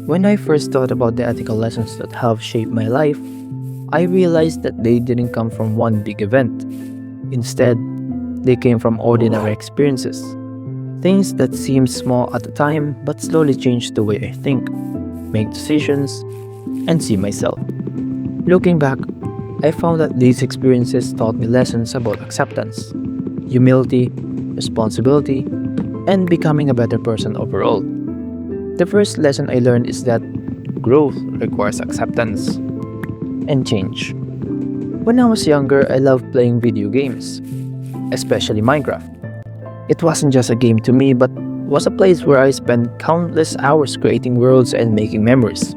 When I first thought about the ethical lessons that have shaped my life, I realized that they didn't come from one big event. Instead, they came from ordinary experiences. Things that seemed small at the time but slowly changed the way I think, make decisions, and see myself. Looking back, I found that these experiences taught me lessons about acceptance, humility, responsibility, and becoming a better person overall. The first lesson I learned is that growth requires acceptance and change. When I was younger, I loved playing video games, especially Minecraft. It wasn't just a game to me, but was a place where I spent countless hours creating worlds and making memories.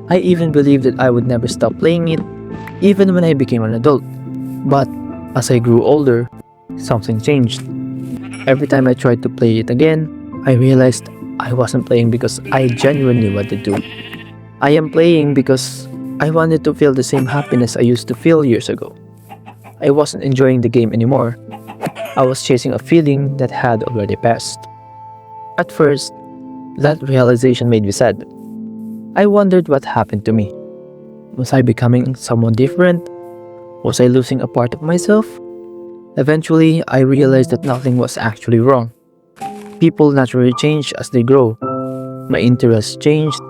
I even believed that I would never stop playing it, even when I became an adult. But as I grew older, something changed. Every time I tried to play it again, I realized I wasn't playing because I genuinely wanted to. I am playing because I wanted to feel the same happiness I used to feel years ago. I wasn't enjoying the game anymore. I was chasing a feeling that had already passed. At first, that realization made me sad. I wondered what happened to me. Was I becoming someone different? Was I losing a part of myself? Eventually, I realized that nothing was actually wrong. People naturally change as they grow. My interests changed,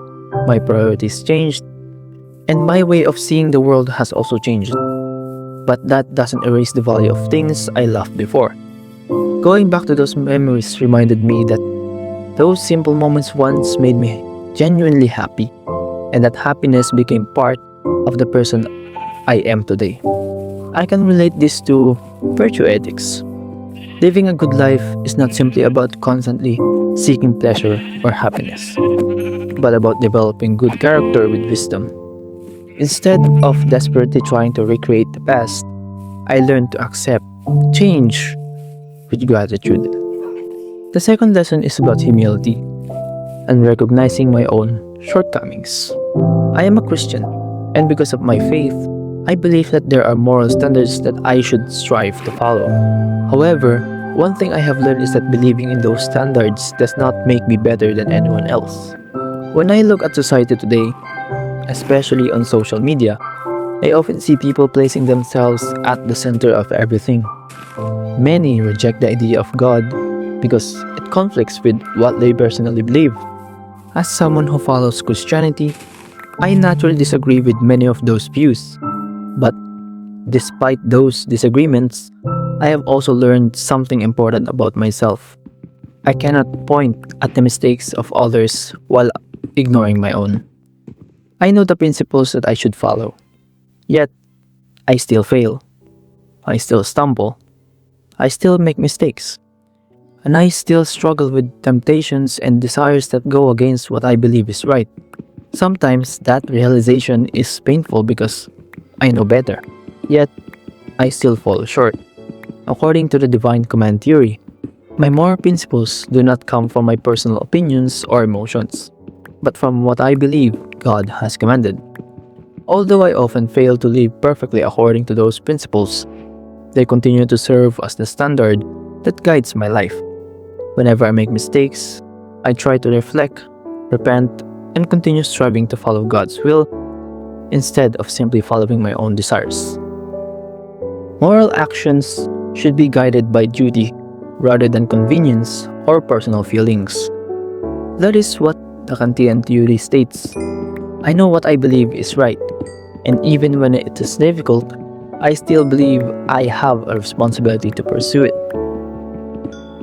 my priorities changed, and my way of seeing the world has also changed. But that doesn't erase the value of things I loved before. Going back to those memories reminded me that those simple moments once made me genuinely happy, and that happiness became part of the person I am today. I can relate this to virtue ethics. Living a good life is not simply about constantly seeking pleasure or happiness, but about developing good character with wisdom. Instead of desperately trying to recreate the past, I learned to accept change with gratitude. The second lesson is about humility and recognizing my own shortcomings. I am a Christian, and because of my faith, I believe that there are moral standards that I should strive to follow. However, one thing I have learned is that believing in those standards does not make me better than anyone else. When I look at society today, especially on social media, I often see people placing themselves at the center of everything. Many reject the idea of God because it conflicts with what they personally believe. As someone who follows Christianity, I naturally disagree with many of those views. But despite those disagreements, I have also learned something important about myself. I cannot point at the mistakes of others while ignoring my own. I know the principles that I should follow, yet I still fail. I still stumble. I still make mistakes. And I still struggle with temptations and desires that go against what I believe is right. Sometimes that realization is painful because I know better, yet I still fall short. According to the divine command theory, my moral principles do not come from my personal opinions or emotions, but from what I believe God has commanded. Although I often fail to live perfectly according to those principles, they continue to serve as the standard that guides my life. Whenever I make mistakes, I try to reflect, repent, and continue striving to follow God's will instead of simply following my own desires. Moral actions should be guided by duty rather than convenience or personal feelings. That is what the Kantian theory states. I know what I believe is right, and even when it is difficult, I still believe I have a responsibility to pursue it.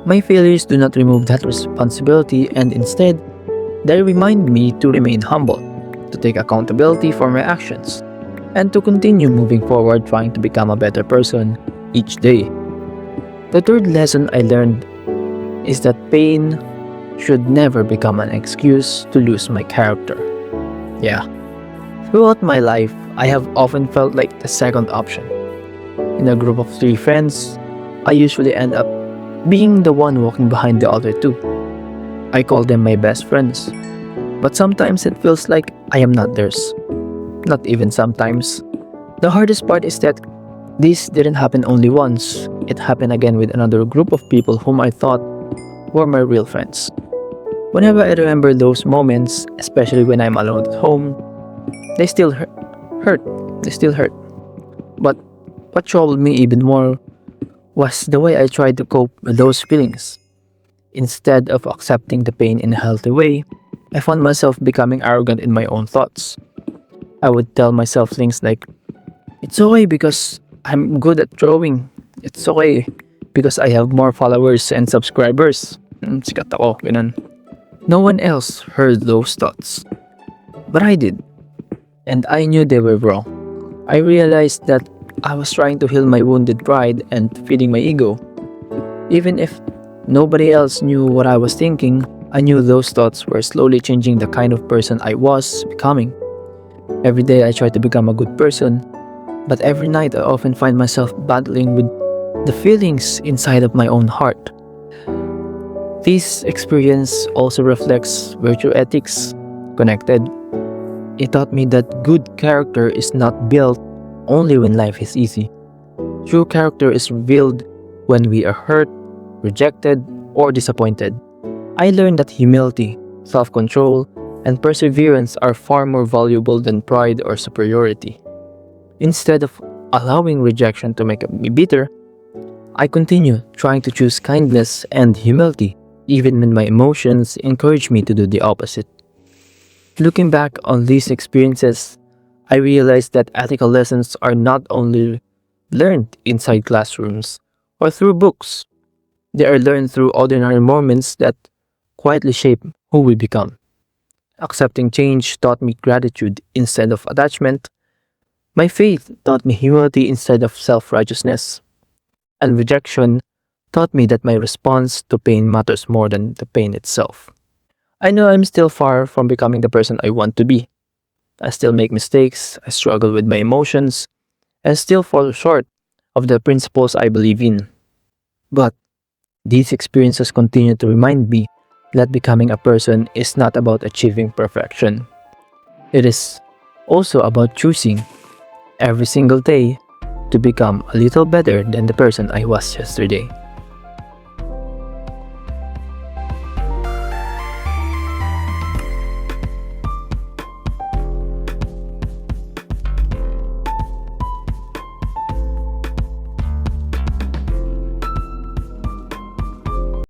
My failures do not remove that responsibility, and instead, they remind me to remain humble, to take accountability for my actions, and to continue moving forward trying to become a better person each day. The third lesson I learned is that pain should never become an excuse to lose my character. Yeah. Throughout my life, I have often felt like the second option. In a group of 3 friends, I usually end up being the one walking behind the other 2. I call them my best friends. But sometimes it feels like I am not theirs. Not even sometimes. The hardest part is that This didn't happen only once, it happened again with another group of people whom I thought were my real friends. Whenever I remember those moments, especially when I'm alone at home, they still hurt. They still hurt. But what troubled me even more was the way I tried to cope with those feelings. Instead of accepting the pain in a healthy way, I found myself becoming arrogant in my own thoughts. I would tell myself things like, it's okay because I'm good at drawing. It's okay because I have more followers and subscribers. Sikat ako, ganun. No one else heard those thoughts. But I did. And I knew they were wrong. I realized that I was trying to heal my wounded pride and feeding my ego. Even if nobody else knew what I was thinking, I knew those thoughts were slowly changing the kind of person I was becoming. Every day I tried to become a good person, but every night I often find myself battling with the feelings inside of my own heart. This experience also reflects virtue ethics. Connected, it taught me that good character is not built only when life is easy. True character is revealed when we are hurt, rejected, or disappointed. I learned that humility, self-control, and perseverance are far more valuable than pride or superiority. Instead of allowing rejection to make me bitter, I continue trying to choose kindness and humility, even when my emotions encourage me to do the opposite. Looking back on these experiences, I realized that ethical lessons are not only learned inside classrooms or through books, they are learned through ordinary moments that quietly shape who we become. Accepting change taught me gratitude instead of attachment. My faith taught me humility instead of self-righteousness. And rejection taught me that my response to pain matters more than the pain itself. I know I'm still far from becoming the person I want to be. I still make mistakes, I struggle with my emotions, and still fall short of the principles I believe in. But these experiences continue to remind me that becoming a person is not about achieving perfection. It is also about choosing every single day to become a little better than the person I was yesterday.